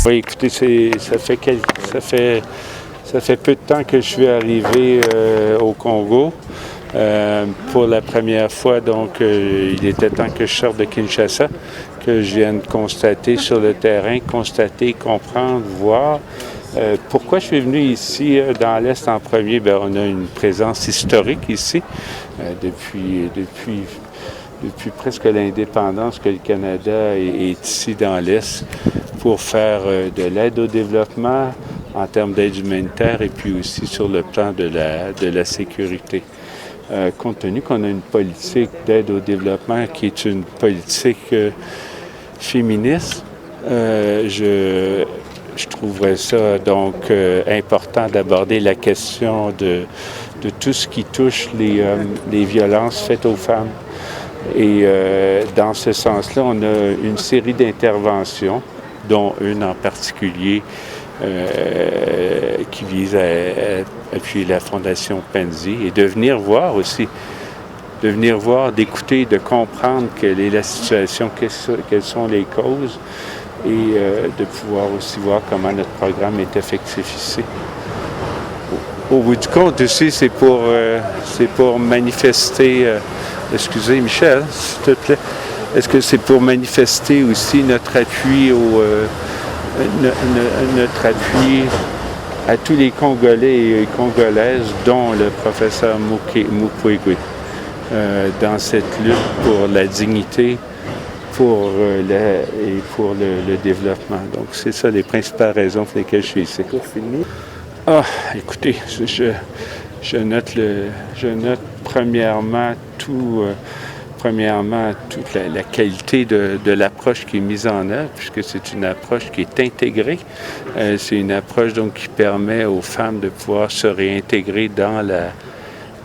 Oui, écoutez, ça fait peu de temps que je suis arrivé au Congo. Pour la première fois, donc, il était temps que je sorte de Kinshasa, que je vienne constater sur le terrain, constater, comprendre, voir. Pourquoi je suis venu ici dans l'Est en premier? Bien, on a une présence historique ici depuis presque l'indépendance que le Canada est ici dans l'Est pour faire de l'aide au développement en termes d'aide humanitaire et puis aussi sur le plan de la sécurité. Compte tenu qu'on a une politique d'aide au développement qui est une politique féministe, je trouverais ça donc important d'aborder la question de tout ce qui touche les violences faites aux femmes. Et dans ce sens-là, on a une série d'interventions, dont une en particulier qui vise à appuyer la Fondation Penzi et de venir voir aussi, d'écouter, de comprendre quelle est la situation, quelles sont les causes et de pouvoir aussi voir comment notre programme est effectif ici. Au bout du compte aussi, c'est pour manifester, excusez Michel, s'il te plaît, est-ce que c'est pour manifester aussi notre appui notre appui à tous les Congolais et Congolaises, dont le professeur Mukwege, dans cette lutte pour la dignité, pour le développement. Donc, c'est ça les principales raisons pour lesquelles je suis ici. Pour finir. Écoutez, je note premièrement toute la qualité de l'approche qui est mise en œuvre, puisque c'est une approche qui est intégrée. C'est une approche donc qui permet aux femmes de pouvoir se réintégrer dans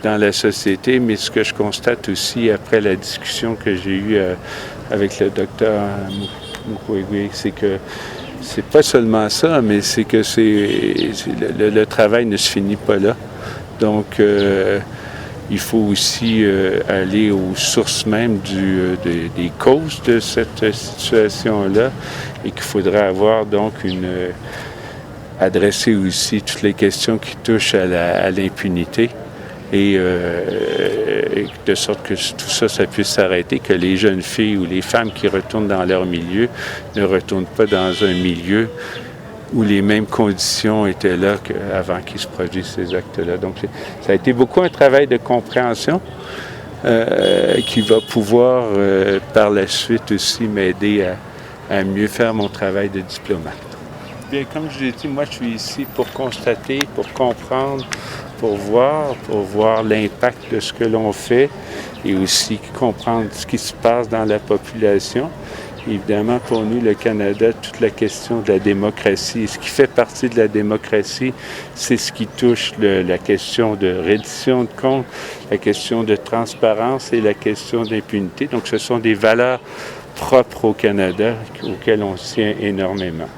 la société. Mais ce que je constate aussi après la discussion que j'ai eue avec le docteur Mukwege, c'est que c'est pas seulement ça, mais c'est que le travail ne se finit pas là. Donc, il faut aussi aller aux sources même des causes de cette situation-là et qu'il faudrait avoir donc adresser aussi toutes les questions qui touchent à l'impunité et de sorte que tout ça puisse s'arrêter, que les jeunes filles ou les femmes qui retournent dans leur milieu ne retournent pas dans un milieu où les mêmes conditions étaient là qu'avant qu'ils se produisent ces actes-là. Donc, ça a été beaucoup un travail de compréhension qui va pouvoir, par la suite aussi, m'aider à mieux faire mon travail de diplomate. Bien, comme je l'ai dit, moi, je suis ici pour constater, pour comprendre, pour voir l'impact de ce que l'on fait et aussi comprendre ce qui se passe dans la population. Évidemment, pour nous, le Canada, toute la question de la démocratie, ce qui fait partie de la démocratie, c'est ce qui touche la question de reddition de comptes, la question de transparence et la question d'impunité. Donc, ce sont des valeurs propres au Canada auxquelles on tient énormément.